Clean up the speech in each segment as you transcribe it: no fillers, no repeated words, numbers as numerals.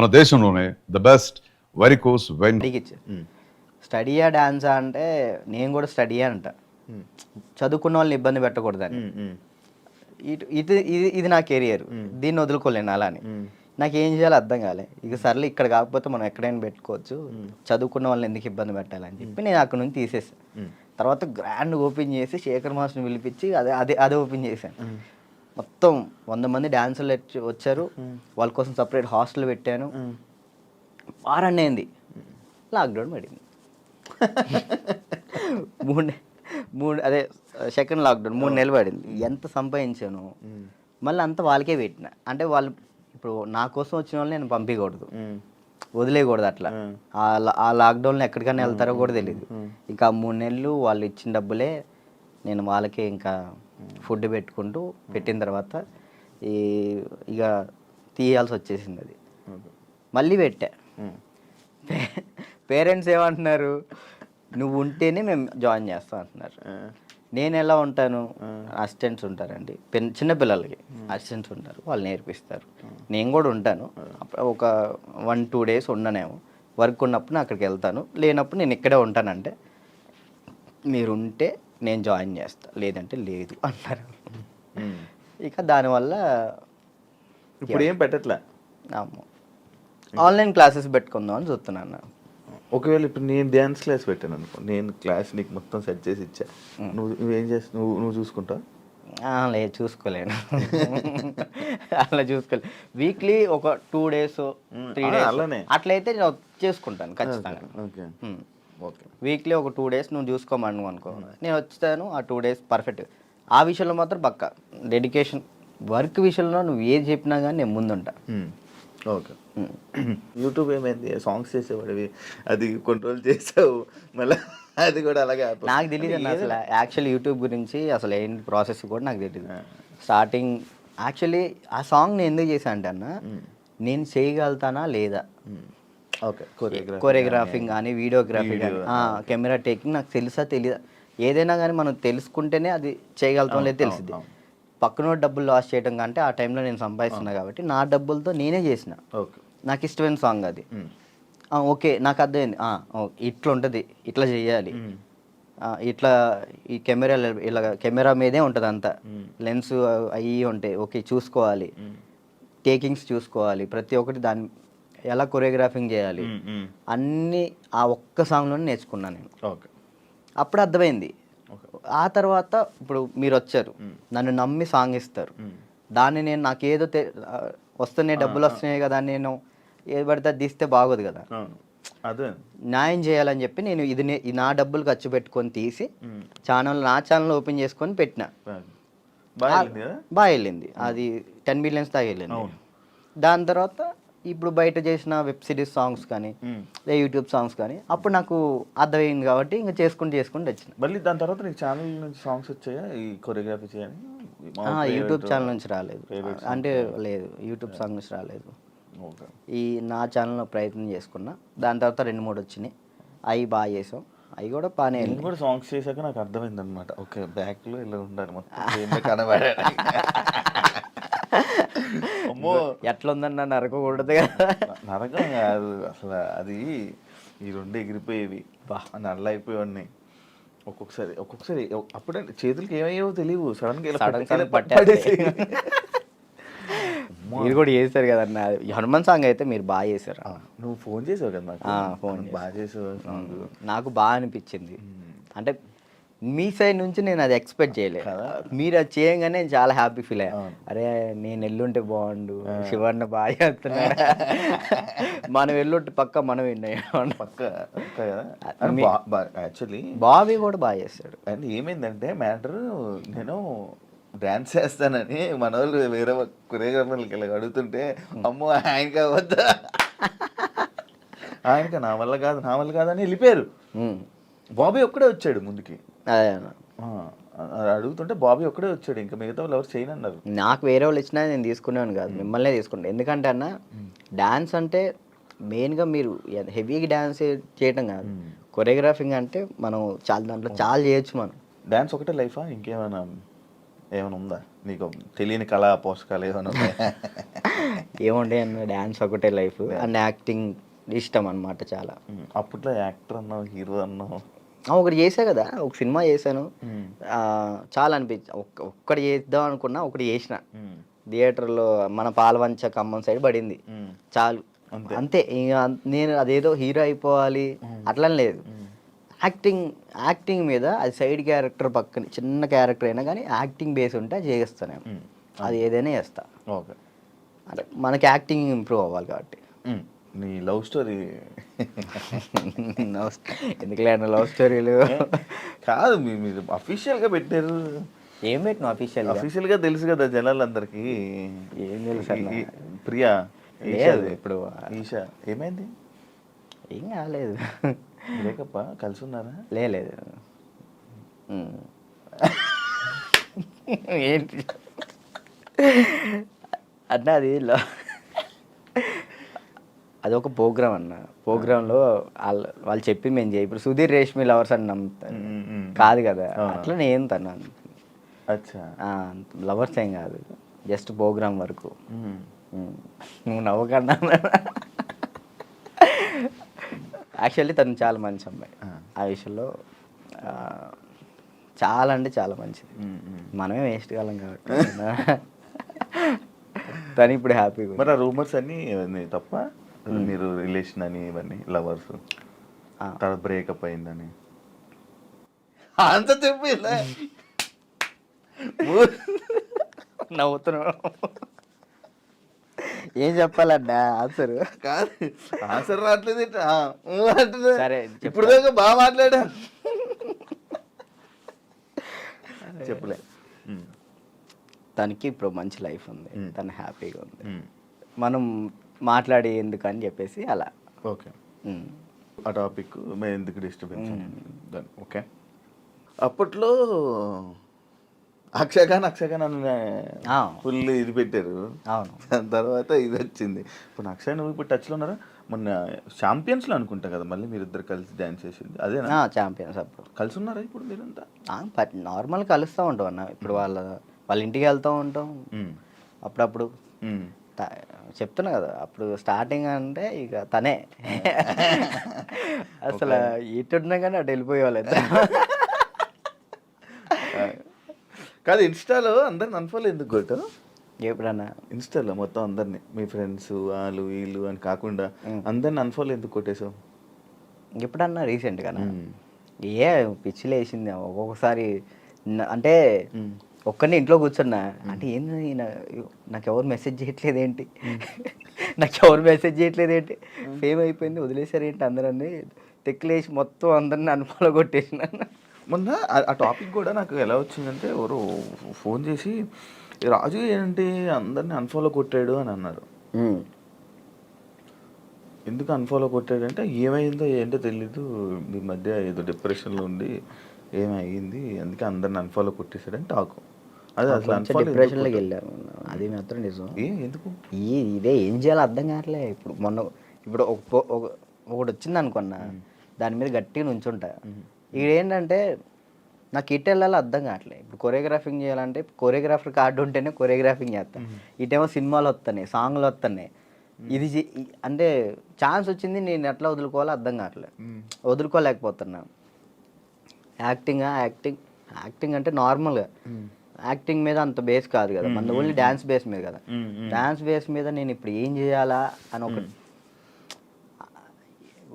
మన దేశంలోనే the best varicose vein. స్టడీయా డాన్సా అంటే నేను కూడా స్టడీయా అంట, చదువుకున్న వాళ్ళని ఇబ్బంది పెట్టకూడదని. ఇది ఇది ఇది నా కెరియర్, దీన్ని వదులుకోలేను అలానే. నాకు ఏం చేయాలో అర్థం కాలే. ఇక సర్లే ఇక్కడ కాకపోతే మనం ఎక్కడైనా పెట్టుకోవచ్చు, చదువుకున్న వాళ్ళని ఎందుకు ఇబ్బంది పెట్టాలని చెప్పి నేను అక్కడ నుంచి తీసేసాను. తర్వాత గ్రాండ్ ఓపెన్ చేసి శేఖర్ మాస్టర్ని పిలిపించి అదే ఓపెన్ చేశాను. మొత్తం 100 మంది డాన్సర్లు వచ్చారు, వాళ్ళ కోసం సపరేట్ హాస్టల్ పెట్టాను. వారాన్ని అయింది, లాక్డౌన్ పడింది. అదే సెకండ్ లాక్డౌన్ 3 నెలలు పడింది. ఎంత సంపాదించాను మళ్ళీ అంతా వాళ్ళకే పెట్టిన. అంటే వాళ్ళు ఇప్పుడు నా కోసం వచ్చిన వాళ్ళని నేను పంపించకూడదు, వదిలేయకూడదు. అట్లా ఆ లాక్డౌన్లో ఎక్కడికైనా వెళ్తారో కూడా తెలియదు. ఇంకా 3 నెలలు వాళ్ళు ఇచ్చిన డబ్బులే నేను వాళ్ళకే ఇంకా ఫుడ్ పెట్టుకుంటూ పెట్టిన తర్వాత ఇక తీయాల్సి వచ్చేసింది. అది మళ్ళీ పెట్టా. పేరెంట్స్ ఏమంటున్నారు, నువ్వు ఉంటేనే మేము జాయిన్ చేస్తాం అంటున్నారు. నేను ఎలా ఉంటాను, అసిస్టెంట్స్ ఉంటారండి, చిన్నపిల్లలకి అసిస్టెంట్స్ ఉంటారు, వాళ్ళు నేర్పిస్తారు. నేను కూడా ఉంటాను, ఒక 1-2 డేస్ ఉండనేమో. వర్క్ ఉన్నప్పుడు అక్కడికి వెళ్తాను, లేనప్పుడు నేను ఇక్కడే ఉంటానంటే మీరు ఉంటే నేను జాయిన్ చేస్తా, లేదంటే లేదు అన్నారు. ఇక దానివల్ల ఇప్పుడు ఏం పెట్టట్లే, ఆన్లైన్ క్లాసెస్ పెట్టుకుందాం అని చూస్తున్నాను. ఒకవేళ ఇప్పుడు నేను డ్యాన్స్ క్లాస్ పెట్టాను అనుకో, నేను క్లాస్ నీకు మొత్తం సెట్ చేసి ఇచ్చా, నువ్వేం చేస్తావు? నువ్వు చూసుకుంటావు? లేదు, చూసుకోలేను. అలా చూసుకోలేదు. వీక్లీ ఒక 2 days 3 days అలానే అట్లయితే నేను చేసుకుంటాను ఖచ్చితంగా. ఓకే, వీక్లీ ఒక 2 days నువ్వు చూసుకోమను అనుకో, నేను వచ్చాను ఆ 2 days పర్ఫెక్ట్. ఆ విషయంలో మాత్రం పక్కా డెడికేషన్. వర్క్ విషయంలో నువ్వు ఏది చెప్పినా కానీ నేను ముందుంటా. ఓకే. యూట్యూబ్ ఏమైంది, సాంగ్స్ చేసేవాడివి, అది కంట్రోల్ చేసావు, మళ్ళీ అది కూడా అలాగే నాకు తెలియదు అన్న అసలు. యాక్చువల్లీ యూట్యూబ్ గురించి అసలు ఏంటి ప్రాసెస్ కూడా నాకు తెలియదు. స్టార్టింగ్ యాక్చువల్లీ ఆ సాంగ్ నేను ఎందుకు చేశాను అంటే అన్న, నేను చేయగలుగుతానా లేదా, ఓకే, కొరియోగ్రాఫింగ్ కానీ వీడియోగ్రఫీ కానీ కెమెరా టేకింగ్ నాకు తెలుసా తెలియదా. ఏదైనా కానీ మనం తెలుసుకుంటేనే అది చేయగలుగుతాం లేదు తెలిసింది. పక్కన డబ్బులు లాస్ చేయడం కంటే ఆ టైంలో నేను సంపాదిస్తున్నా కాబట్టి నా డబ్బులతో నేనే చేసిన. నాకు ఇష్టమైన సాంగ్ అది. ఓకే, నాకు అర్థమైంది, ఇట్లా ఉంటుంది, ఇట్లా చేయాలి, ఇట్లా ఈ కెమెరా మీదే ఉంటుంది అంతా, లెన్స్ అవి ఉంటాయి, ఓకే చూసుకోవాలి, టేకింగ్స్ చూసుకోవాలి, ప్రతి ఒక్కటి దాన్ని ఎలా కొరియోగ్రాఫింగ్ చేయాలి అన్నీ ఆ ఒక్క సాంగ్లోనే నేర్చుకున్నాను నేను. అప్పుడు అర్థమైంది. ఆ తర్వాత ఇప్పుడు మీరు వచ్చారు, నన్ను నమ్మి సాంగ్ ఇస్తారు, దాన్ని నేను నాకేదో వస్తున్నాయి డబ్బులు వస్తున్నాయి కదా, నేను ఏది పడితే అది తీస్తే బాగోదు కదా, న్యాయం చేయాలని చెప్పి నేను ఇది నా డబ్బులు ఖర్చు పెట్టుకొని తీసి నా ఛానల్ ఓపెన్ చేసుకొని పెట్టిన. బాగా వెళ్ళింది, అది 10 millions దాకా వెళ్ళింది. దాని తర్వాత ఇప్పుడు బయట చేసిన వెబ్ సిరీస్ సాంగ్స్ కానీ యూట్యూబ్ సాంగ్స్ కానీ అప్పుడు నాకు అర్థమైంది కాబట్టి ఇంకా చేసుకుంటూ వచ్చిన. మళ్ళీ దాని తర్వాత నీకు ఛానల్ నుంచి సాంగ్స్ వచ్చాయా ఈ కొరియోగ్రఫీ చేయని? యూట్యూబ్ ఛానల్ నుంచి రాలేదు, అంటే లేదు, యూట్యూబ్ సాంగ్ నుంచి రాలేదు. ఈ నా ఛానల్లో ప్రయత్నం చేసుకున్నా. దాని తర్వాత 2-3 వచ్చినాయి, అవి బాగా చేసాం, అవి కూడా బాగానే. నేను కూడా సాంగ్స్ చేశాక నాకు అర్థమైంది అనమాట, ఓకే బ్యాక్లో ఇలా ఉండాలి మొత్తం కనబడే. అమ్మో ఎట్లుందన్న నరకకూడదు కదా. నరకం కాదు అసలు, అది ఈ 2 ఎగిరిపోయేవి, నల్ల అయిపోయేవాడిని. ఒక్కొక్కసారి అప్పుడే చేతులకి ఏమయ్యేవో తెలియవు, సడన్గా పట్టేసి. మీరు కూడా చేశారు కదన్న హనుమాన్ సాంగ్, అయితే మీరు బాగా చేశారు. నువ్వు ఫోన్ చేసావు కదా నాకు, ఫోన్ బాగా చేసావు, నాకు బాగా అనిపించింది. అంటే మీ సైడ్ నుంచి నేను అది ఎక్స్పెక్ట్ చేయలేదు, మీరు అది చేయగానే చాలా హ్యాపీ ఫీల్ అయ్యా. అరే నేను ఎల్లుంటే బాగుండు, శివన్న బాగా చేస్తున్నాడు, మనం ఎల్లుంటే పక్క మనం యాక్చువల్లీ బాబీ కూడా బాగా చేస్తాడు. అండ్ ఏమైందంటే మ్యాటర్, నేను డాన్స్ చేస్తానని మన వాళ్ళు వేరే కొరియోగ్రాఫర్లకి ఇలా అడుగుతుంటే, అమ్మో ఆయనకా వద్దా, ఆయనకా నా వల్ల కాదని వెళ్ళిపోయారు. బాబీ ఒక్కడే వచ్చాడు ముందుకి, అడుగుతుంటే బాబీ ఒక్కడే వచ్చాడు, ఇంకా మిగతా వాళ్ళు ఎవరు చేయనన్నారు. నాకు వేరే వాళ్ళు ఇచ్చినా నేను తీసుకునేవాను కాదు, మిమ్మల్నే తీసుకుంటాను. ఎందుకంటే అన్న డాన్స్ అంటే మెయిన్గా మీరు హెవీగా డాన్స్ చేయటం కాదు, కొరియోగ్రాఫింగ్ అంటే మనం దాంట్లో చాలా చేయొచ్చు. మనం డాన్స్ ఒకటే లైఫా, ఇంకేమైనా ఉందా నీకు తెలియని కళా పోషకాలు ఏమైనా ఉన్నాయా? ఏముండే అన్న డ్యాన్స్ ఒకటే లైఫ్ అండ్ యాక్టింగ్ ఇష్టం అనమాట చాలా. అప్పట్లో యాక్టర్ అన్నావు, హీరో అన్నావు. ఒకటి చేసా కదా, ఒక సినిమా చేశాను. చాలా అనిపించి ఒక్కటి చేద్దాం అనుకున్నా, ఒకటి చేసిన థియేటర్లో మన పాలవంచ ఖమ్మం సైడ్ పడింది చాలు, అంతే. ఇక నేను అదేదో హీరో అయిపోవాలి అట్లా లేదు. యాక్టింగ్ మీద అది సైడ్ క్యారెక్టర్ పక్కన చిన్న క్యారెక్టర్ అయినా కానీ యాక్టింగ్ బేస్ ఉంటే అది చేస్తాను నేను. అది ఏదైనా చేస్తా. ఓకే, అంటే మనకి యాక్టింగ్ ఇంప్రూవ్ అవ్వాలి కాబట్టి. నీ లవ్ స్టోరీ ఎందుకులే అన్న లవ్ స్టోరీలు కాదు, మీరు అఫీషియల్గా పెట్టారు. ఏం పెట్టిన అఫీషియల్గా తెలుసు కదా జనాలందరికీ. ఏం తెలుసు అన్న? ప్రియా లేదు ఇప్పుడు ఈషా ఏమైంది? ఏం కాలేదు. బ్రేకప్పా? కలిసి ఉన్నారా? లేదు. ఏంటి అన్న అది అదొక ప్రోగ్రామ్ అన్న. ప్రోగ్రాంలో వాళ్ళు చెప్పి మేము చేయి. ఇప్పుడు సుధీర్ రేష్మి లవర్స్ అని నమ్ముతాను కాదు కదా, అట్లా నేను తను అచ్చా లవర్స్ ఏం కాదు, జస్ట్ ప్రోగ్రామ్ వరకు. నువ్వు నవ్వకన్నా. యాక్చువల్లీ తను చాలా మంచి అమ్మాయి ఆ విషయంలో, చాలా అంటే చాలా మంచిది. మనమే వేస్ట్ కాలం కాబట్టి తను ఇప్పుడు హ్యాపీగా. మరి ఆ రూమర్స్ అన్నీ తప్ప? మీరు రిలేషన్ అని ఇవన్నీ లవర్స్ తర్వాత బ్రేకప్ అయిందని అంత చెప్పి నవ్వుతున్నావు. ఏం చెప్పాలన్నా ఆన్సర్? కాదు, ఆన్సర్ రావట్లేదు. సరే ఇప్పుడు దాకా బాగా మాట్లాడా. చెప్పలే. తనకి ఇప్పుడు మంచి లైఫ్ ఉంది, తను హ్యాపీగా ఉంది. మనం మాట్లాడి ఎందుకని చెప్పేసి అలా. ఓకే, ఆ టాపిక్ మేము ఎందుకు డిస్టర్బెన్స్. ఓకే, అప్పట్లో అక్షయఖాన్ అని ఫుల్ ఇది పెట్టారు. అవును, దాని తర్వాత ఇది వచ్చింది. ఇప్పుడు అక్షయ్ నువ్వు ఇప్పుడు టచ్లో ఉన్నారా? మొన్న ఛాంపియన్స్లో అనుకుంటా కదా మళ్ళీ మీరిద్దరు కలిసి డ్యాన్స్ చేసింది అదేనా? ఛాంపియన్స్ అప్పుడు కలిసి ఉన్నారా ఇప్పుడు మీరంతా? నార్మల్ కలుస్తూ ఉంటాం అన్న. ఇప్పుడు వాళ్ళ ఇంటికి వెళ్తూ ఉంటాం అప్పుడప్పుడు. చెప్తున్నా కదా, అప్పుడు స్టార్టింగ్ అంటే ఇక తనే అసలు ఎటున్నా కానీ అటు వెళ్ళిపోయేవాళ్ళు. కాదు, ఇన్స్టాలో అందరిని అన్ఫాలో ఎందుకు కొట్టావు? ఎప్పుడన్నా ఇన్స్టాలో మొత్తం అందరినీ, మీ ఫ్రెండ్స్ వాళ్ళు వీళ్ళు అని కాకుండా అందరిని అన్ఫాలో ఎందుకు కొట్టేసావు? ఎప్పుడన్నా రీసెంట్గానా? ఏ పిచ్చిలు వేసింది ఒక్కొక్కసారి. అంటే ఒక్కరిని ఇంట్లో కూర్చున్నా అంటే ఏంది నాకు ఎవరు మెసేజ్ చేయట్లేదు ఏంటి, ఫేమ్ అయిపోయింది వదిలేసారు ఏంటి అందరన్నీ తెక్కులేసి మొత్తం అందరిని అన్ఫాలో కొట్టేసిన. మొన్న ఆ టాపిక్ కూడా నాకు ఎలా వచ్చిందంటే ఎవరు ఫోన్ చేసి రాజు ఏంటి అందరిని అన్ఫాలో కొట్టాడు అని అన్నారు. ఎందుకు అన్ఫాలో కొట్టాడంటే ఏమైందో ఏంటో తెలీదు, మీ మధ్య ఏదో డిప్రెషన్లో ఉండి ఏమైంది అందుకే అందరిని అన్ఫాలో కొట్టేశాడని టాకు. అదే అసలు డిప్రెషన్లోకి వెళ్ళారు, అది మాత్రం నిజం. ఎందుకు ఇదే ఏం చేయాలో అర్థం కావట్లే. ఇప్పుడు ఒకటి వచ్చింది అనుకున్నా, దాని మీద గట్టిగా నుంచుంటా. ఏంటంటే నాకు ఇటు వెళ్ళాలో అర్థం కావట్లేదు. ఇప్పుడు కొరియోగ్రాఫింగ్ చేయాలంటే కొరియోగ్రాఫర్ కార్డు ఉంటేనే కొరియోగ్రాఫింగ్ చేస్తాను. ఇటేమో సినిమాలు వస్తున్నాయి, సాంగ్లు వస్తున్నాయి. ఇది అంటే ఛాన్స్ వచ్చింది, నేను ఎట్లా వదులుకోవాలో అర్థం కావట్లేదు, వదులుకోలేకపోతున్నా. యాక్టింగ్ అంటే నార్మల్గా యాక్టింగ్ మీద అంత బేస్ కాదు కదా, మన ఓన్లీ డ్యాన్స్ బేస్ మీద కదా. డ్యాన్స్ బేస్ మీద నేను ఇప్పుడు ఏం చేయాలా అని ఒక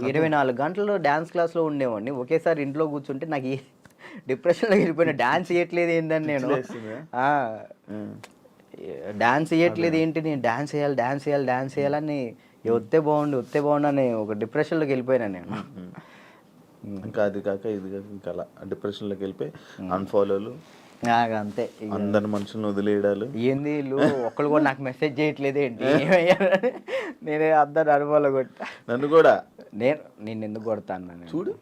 24 గంటలు డ్యాన్స్ క్లాస్లో ఉండేవాడిని. ఒకేసారి ఇంట్లో కూర్చుంటే నాకు డిప్రెషన్లో వెళ్ళిపోయినా. డ్యాన్స్ చేయట్లేదు ఏందని నేను డాన్స్ చేయట్లేదు ఏంటి, నేను డాన్స్ చేయాలని వస్తే బాగుండు అని ఒక డిప్రెషన్లోకి వెళ్ళిపోయినా నేను. ఇంకా అది కాక ఇది కాక ఇంకా అలా డిప్రెషన్లోకి వెళ్ళిపోయి అన్ఫాలోలు అంతే. అందరి మనుషులను వదిలేయడాలు. ఏంది వీళ్ళు ఒక్కళ్ళు కూడా నాకు మెసేజ్ చేయట్లేదు ఏంటి, నేనే అందరు అనుభవాలు కొట్టా. నన్ను కూడా నేను ఎందుకు కొడతాను చూడు,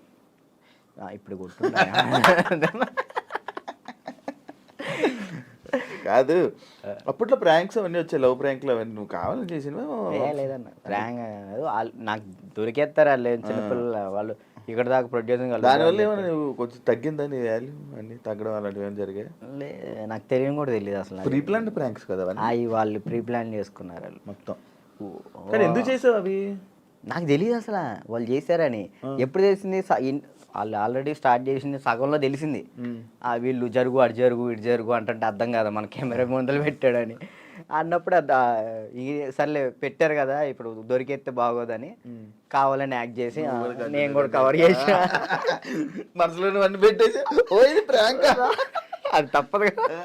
ఇప్పుడు కొట్టున్నా. కాదు, అప్పట్లో ప్రాంక్స్ అవన్నీ వచ్చాయి, లవ్ ప్రాంక్లు అవన్నీ నువ్వు కావాలని చేసినవా? లేదన్న, ప్రాంక్ నాకు దొరికేస్తారు వాళ్ళు చిన్నపిల్లలు. వాళ్ళు ఇక్కడ దాకా ప్రొడ్యూసింగ్ దానివల్ల ఏమైనా నువ్వు కొంచెం తగ్గిందా నీ వాల్యూ అన్ని తగ్గడం అలాంటివి ఏమైనా జరిగాయి? నాకు తెలియని కూడా తెలియదు అసలు. ప్రీ ప్లాన్ ప్రాంక్స్ కదా అవన్నీ అవి వాళ్ళు ప్రీ ప్లాన్ చేసుకున్నారు వాళ్ళు మొత్తం. కానీ ఎందుకు చేసావు అవి? నాకు తెలియదు అసలు వాళ్ళు చేశారని. ఎప్పుడు తెలిసింది? వాళ్ళు ఆల్రెడీ స్టార్ట్ చేసింది సగంలో తెలిసింది. వీళ్ళు జరుగు అటు జరుగు ఇటు జరుగు అంటే అర్థం కదా మన కెమెరా ముందలు పెట్టాడని అన్నప్పుడు సర్లే పెట్టారు కదా ఇప్పుడు దొరికేస్తే బాగోదని కావాలని యాక్ట్ చేసి నేను కూడా కవర్ చేసిన. మనసులో అన్ని పెట్టేసి ఓ ఇది ప్రాంక్ అది తప్పదు కదా.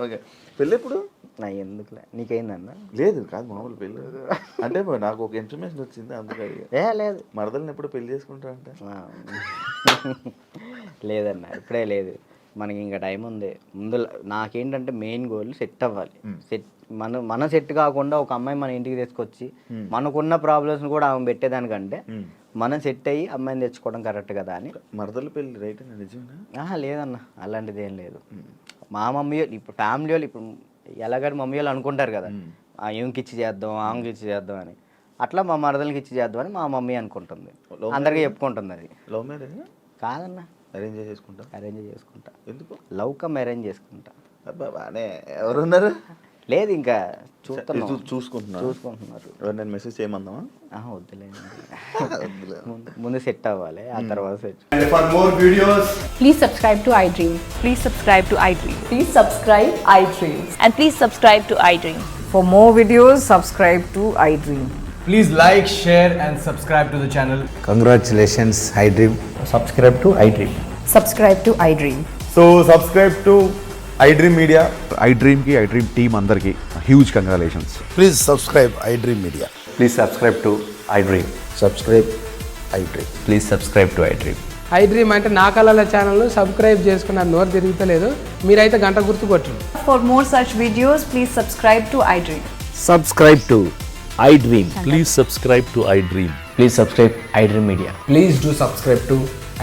ఓకే, పెళ్ళి ఎప్పుడు? నా ఎందుకులే, నీకైందన్న? లేదు కాదు మామూలు పెళ్ళి అంటే నాకు ఒక ఇన్ఫర్మేషన్ వచ్చింది అందుకే. లేదు మరదల్ని ఎప్పుడు పెళ్లి చేసుకుంటా అంటే లేదన్న ఇప్పుడే లేదు, మనకి ఇంకా టైం ఉంది. ముందు నాకేంటంటే మెయిన్ గోల్ సెట్ అవ్వాలి. మనం సెట్ కాకుండా ఒక అమ్మాయి మన ఇంటికి తీసుకొచ్చి మనకున్న ప్రాబ్లమ్స్ కూడా ఆమె పెట్టేదానికంటే మనం సెట్ అయ్యి అమ్మాయిని తెచ్చుకోవడం కరెక్ట్ కదా అని. మరదల పెళ్ళి రైట్ అండి నిజమేనా? లేదన్న అలాంటిది ఏం లేదు. మా మమ్మీ ఇప్పుడు ఫ్యామిలీ వాళ్ళు ఇప్పుడు ఎలాగని మమ్మీ వాళ్ళు అనుకుంటారు కదా ఏమికి ఇచ్చి చేద్దాం ఆమెకి ఇచ్చి చేద్దాం అని, అట్లా మా మరదలకి ఇచ్చి చేద్దాం అని మా మమ్మీ అనుకుంటుంది, అందరికీ చెప్పుకుంటుంది. అది లవ్ మ్యారేజ్ కాదన్న, అరేంజ్ చేసుకుంటా. అరేంజ్ చేసుకుంటా. ఎందుకు? లవ్ కమ్ అరేంజ్ చేసుకుంటా. బాగానే ఎవరున్నారు? లేదు ఇంకా చూసుకుంటున్నారు. ఎవరు మెసేజ్ చేయమందామా? వద్దులేదు, ముందు సెట్ అవ్వాలి ఆ తర్వాత set. For more videos, Please subscribe to iDream. Please subscribe to iDream. Please subscribe iDream. And please subscribe to iDream. For more videos, subscribe to iDream. please like, share, and subscribe to the channel. Congratulations, iDream. Subscribe to iDream. Subscribe to iDream. So subscribe to iDream Media. iDream ki iDream team andarki huge congratulations. Please subscribe iDream Media. Please subscribe to iDream. Subscribe iDream. Please subscribe to iDream. iDream అంటే నా కళల channel subscribe చేసుకున్న నోరు తిరుగుతలేదు, మీరైతే గంట గుర్తు కొట్టండి. For more such videos, please subscribe to iDream. Subscribe to iDream. Please subscribe to iDream. Please subscribe iDream Media. Please do subscribe to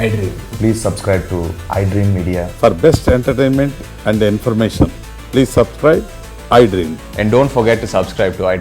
iDream. Please subscribe to iDream Media. For best entertainment and information, please subscribe iDream. And don't forget to subscribe to iDream.